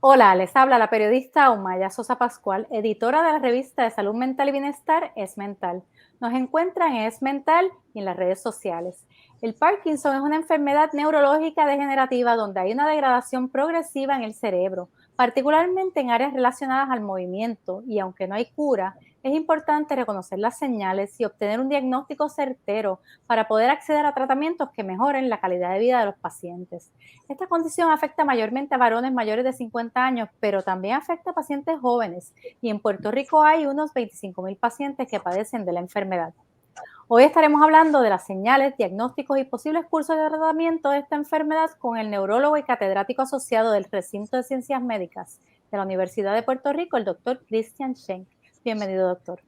Hola, les habla la periodista Omaya Sosa Pascual, editora de la revista de Salud Mental y Bienestar Es Mental. Nos encuentran en Es Mental y en las redes sociales. El Parkinson es una enfermedad neurológica degenerativa donde hay una degradación progresiva en el cerebro, particularmente en áreas relacionadas al movimiento, y aunque no hay cura, es importante reconocer las señales y obtener un diagnóstico certero para poder acceder a tratamientos que mejoren la calidad de vida de los pacientes. Esta condición afecta mayormente a varones mayores de 50 años, pero también afecta a pacientes jóvenes y en Puerto Rico hay unos 25,000 pacientes que padecen de la enfermedad. Hoy estaremos hablando de las señales, diagnósticos y posibles cursos de tratamiento de esta enfermedad con el neurólogo y catedrático asociado del Recinto de Ciencias Médicas de la Universidad de Puerto Rico, el doctor Christian Schenk. Bienvenido, doctor.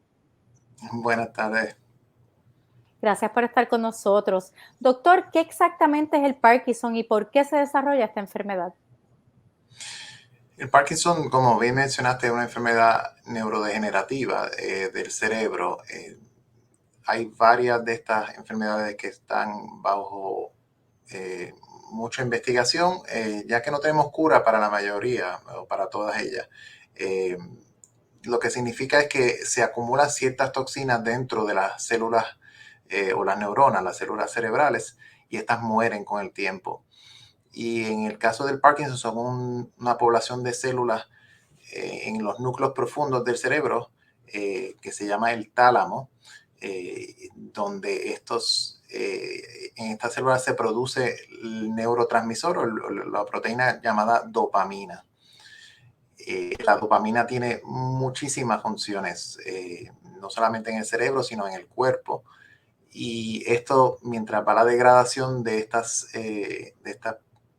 Buenas tardes. Gracias por estar con nosotros. Doctor, ¿qué exactamente es el Parkinson y por qué se desarrolla esta enfermedad? El Parkinson, como bien mencionaste, es una enfermedad neurodegenerativa del cerebro. Hay varias de estas enfermedades que están bajo eh, mucha investigación, ya que no tenemos cura para la mayoría o para todas ellas. Eh, lo que significa es que se acumulan ciertas toxinas dentro de las células o las neuronas, las células cerebrales, y estas mueren con el tiempo. Y en el caso del Parkinson son una población de células en los núcleos profundos del cerebro que se llama el tálamo, donde en estas células se produce el neurotransmisor o la proteína llamada dopamina. La dopamina tiene muchísimas funciones, no solamente en el cerebro, sino en el cuerpo. Y esto, mientras va la degradación de estas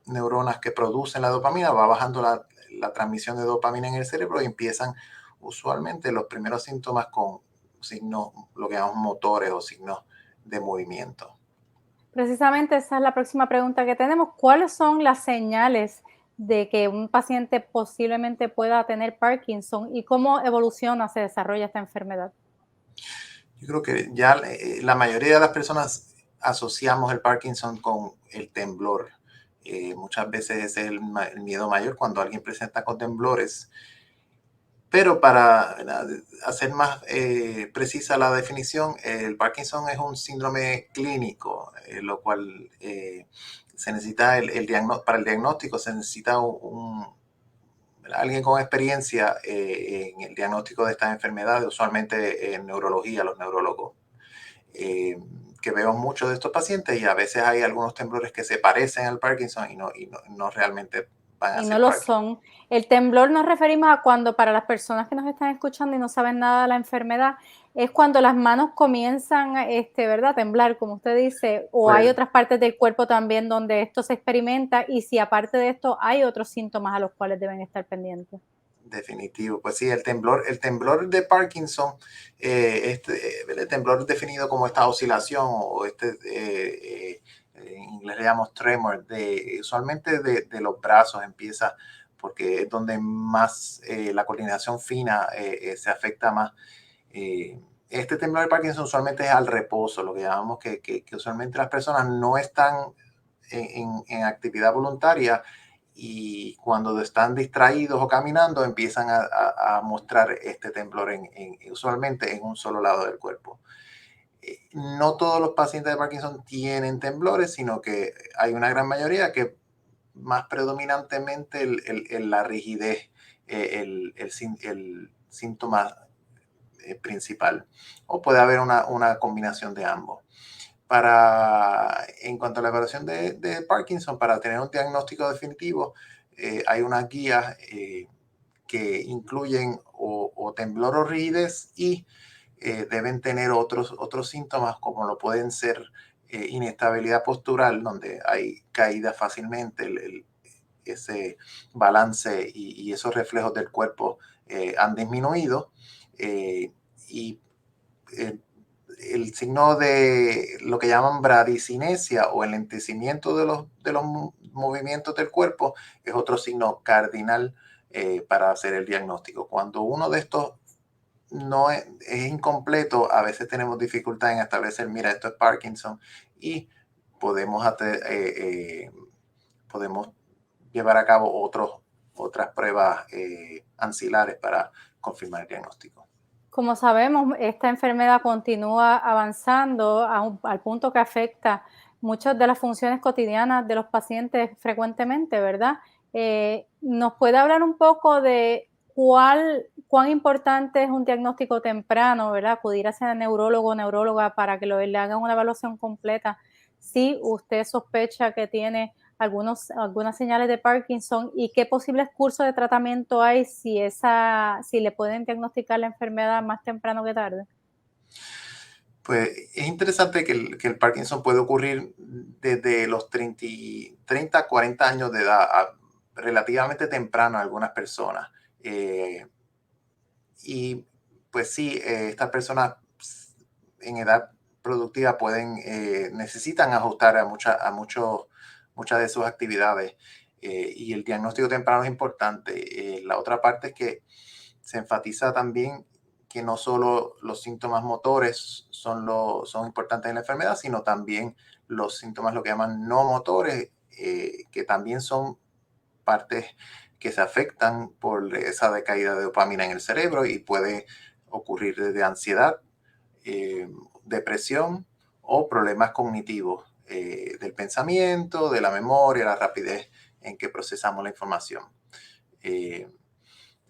neuronas que producen la dopamina, va bajando la transmisión de dopamina en el cerebro y empiezan usualmente los primeros síntomas con signos, lo que llamamos motores o signos de movimiento. Precisamente esa es la próxima pregunta que tenemos. ¿Cuáles son las señales de que un paciente posiblemente pueda tener Parkinson y cómo evoluciona, se desarrolla esta enfermedad? Yo creo que ya la mayoría de las personas asociamos el Parkinson con el temblor. Muchas veces ese es el miedo mayor cuando alguien presenta con temblores. Pero para hacer más precisa la definición, el Parkinson es un síndrome clínico, lo cual se necesita para el diagnóstico se necesita alguien con experiencia en el diagnóstico de estas enfermedades, usualmente en neurología, los neurólogos, que vemos muchos de estos pacientes y a veces hay algunos temblores que se parecen al Parkinson y no realmente van a Y no ser lo Parkinson. son. El temblor nos referimos a cuando, para las personas que nos están escuchando y no saben nada de la enfermedad, es cuando las manos comienzan, ¿verdad?, a temblar, como usted dice, o hay Pues otras partes del cuerpo también donde esto se experimenta y si aparte de esto hay otros síntomas a los cuales deben estar pendientes. definitivo, pues sí, el temblor de Parkinson, el temblor es definido como esta oscilación o en inglés le llamamos tremor, usualmente de los brazos empieza porque es donde más la coordinación fina se afecta más. Este temblor de Parkinson usualmente es al reposo, lo que llamamos que usualmente las personas no están en actividad voluntaria y cuando están distraídos o caminando empiezan a mostrar este temblor usualmente en un solo lado del cuerpo. No todos los pacientes de Parkinson tienen temblores, sino que hay una gran mayoría que más predominantemente la rigidez, el síntoma principal, o puede haber una combinación de ambos. En cuanto a la evaluación de Parkinson, para tener un diagnóstico definitivo, hay unas guías que incluyen o temblor o rigidez y deben tener otros síntomas como lo pueden ser inestabilidad postural, donde hay caída fácilmente, ese balance y esos reflejos del cuerpo han disminuido. Y eh, el signo de lo que llaman bradicinesia o el lentecimiento de los movimientos del cuerpo es otro signo cardinal para hacer el diagnóstico. Cuando uno de estos no es incompleto, a veces tenemos dificultad en establecer, mira, esto es Parkinson y podemos, podemos llevar a cabo otras pruebas ancilares para confirmar el diagnóstico. Como sabemos, esta enfermedad continúa avanzando al punto que afecta muchas de las funciones cotidianas de los pacientes frecuentemente, ¿verdad? ¿Nos puede hablar un poco de cuán importante es un diagnóstico temprano, ¿verdad? Acudir hacia el neurólogo o neuróloga para que le hagan una evaluación completa si usted sospecha que tiene algunas señales de Parkinson y qué posibles cursos de tratamiento hay si le pueden diagnosticar la enfermedad más temprano que tarde. Pues es interesante que el Parkinson puede ocurrir desde los 30 a 40 años de edad, relativamente temprano a algunas personas. Eh, y pues sí, estas personas en edad productiva necesitan ajustar muchas de sus actividades, y el diagnóstico temprano es importante. La otra parte es que se enfatiza también que no solo los síntomas motores son importantes en la enfermedad, sino también los síntomas, lo que llaman no motores, que también son partes que se afectan por esa decaída de dopamina en el cerebro y puede ocurrir desde ansiedad, eh, depresión o problemas cognitivos, del pensamiento, de la memoria, la rapidez en que procesamos la información. Eh,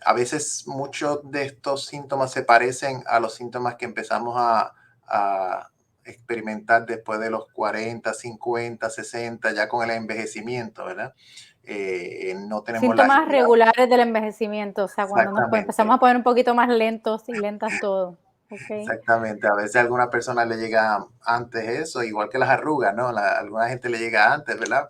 a veces muchos de estos síntomas se parecen a los síntomas que empezamos a experimentar después de los 40, 50, 60, ya con el envejecimiento, ¿verdad? No tenemos la Síntomas agilidad. regulares del envejecimiento, o sea, cuando Exactamente, empezamos a poner un poquito más lentos y lentas todo. Ok. exactamente. A veces a alguna persona le llega antes eso, igual que las arrugas, ¿no? Alguna gente le llega antes, ¿verdad?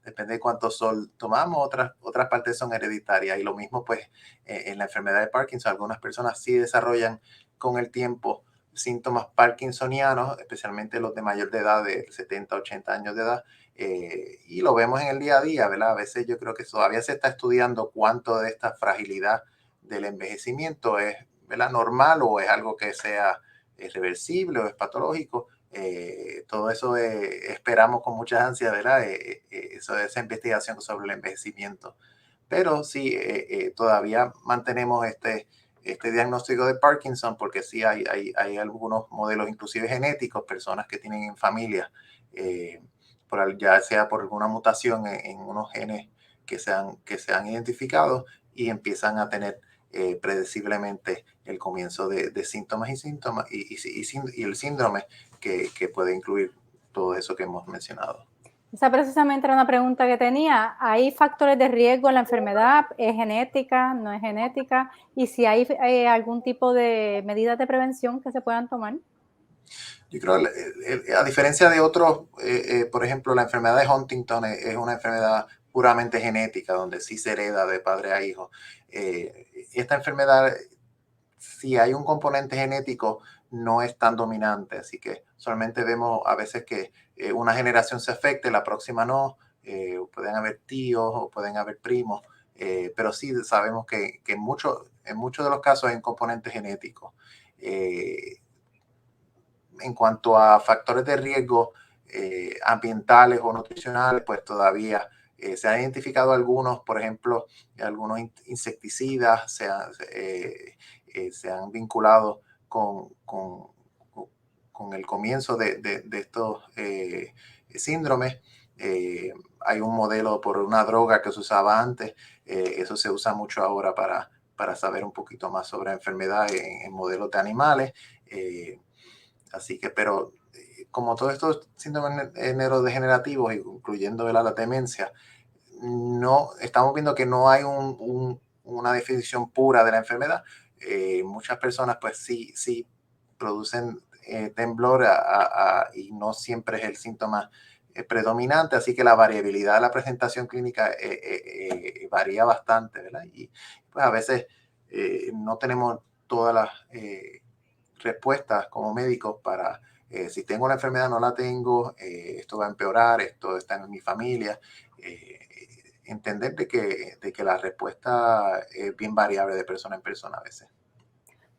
Depende de cuánto sol tomamos, otras partes son hereditarias. Y lo mismo, pues, en la enfermedad de Parkinson, algunas personas sí desarrollan con el tiempo síntomas parkinsonianos, especialmente los de mayor de edad, de 70, 80 años de edad, y lo vemos en el día a día, ¿verdad? A veces yo creo que todavía se está estudiando cuánto de esta fragilidad del envejecimiento es, ¿verdad?, normal, o es algo que sea reversible o es patológico. Todo eso esperamos con muchas ansias, ¿verdad? Esa investigación sobre el envejecimiento. Pero sí, todavía mantenemos este diagnóstico de Parkinson, porque sí hay algunos modelos, inclusive genéticos, personas que tienen en familia, ya sea por alguna mutación en unos genes que se han identificado, y empiezan a tener predeciblemente el comienzo de síntomas y el síndrome que puede incluir todo eso que hemos mencionado. Esa precisamente era una pregunta que tenía. ¿Hay factores de riesgo en la enfermedad? ¿Es genética? ¿No es genética? Y si hay algún tipo de medidas de prevención que se puedan tomar. Yo creo, a diferencia de otros, por ejemplo, la enfermedad de Huntington es una enfermedad puramente genética, donde sí se hereda de padre a hijo. Esta enfermedad, si hay un componente genético, no es tan dominante, así que solamente vemos a veces que una generación se afecte, la próxima no. Pueden haber tíos o pueden haber primos, pero sí sabemos que en muchos de los casos hay un componente genético. Eh, en cuanto a factores de riesgo ambientales o nutricionales, pues todavía se han identificado algunos, por ejemplo, algunos insecticidas se han vinculado con el comienzo de estos síndromes. Hay un modelo por una droga que se usaba antes, eso se usa mucho ahora para saber un poquito más sobre enfermedades en modelos de animales. Así que, pero como todos estos síntomas neurodegenerativos, incluyendo, ¿verdad?, la demencia, no estamos viendo que no hay una definición pura de la enfermedad. Muchas personas, pues sí producen temblor, y no siempre es el síntoma predominante, así que la variabilidad de la presentación clínica varía bastante, ¿verdad? Y pues a veces no tenemos todas las respuestas como médicos para, si tengo la enfermedad, no la tengo, esto va a empeorar, esto está en mi familia. eh, Entender de que la respuesta es bien variable de persona en persona a veces.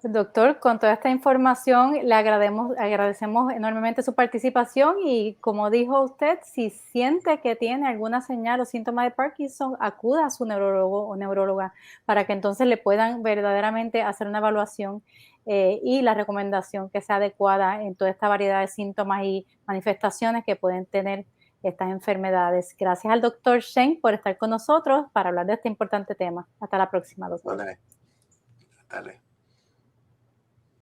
Pues, doctor, con toda esta información le agradecemos enormemente su participación y como dijo usted, si siente que tiene alguna señal o síntoma de Parkinson, acuda a su neurólogo o neuróloga para que entonces le puedan verdaderamente hacer una evaluación y la recomendación que sea adecuada en toda esta variedad de síntomas y manifestaciones que pueden tener estas enfermedades. Gracias al doctor Shen por estar con nosotros para hablar de este importante tema. Hasta la próxima, doctor. Vale, dale.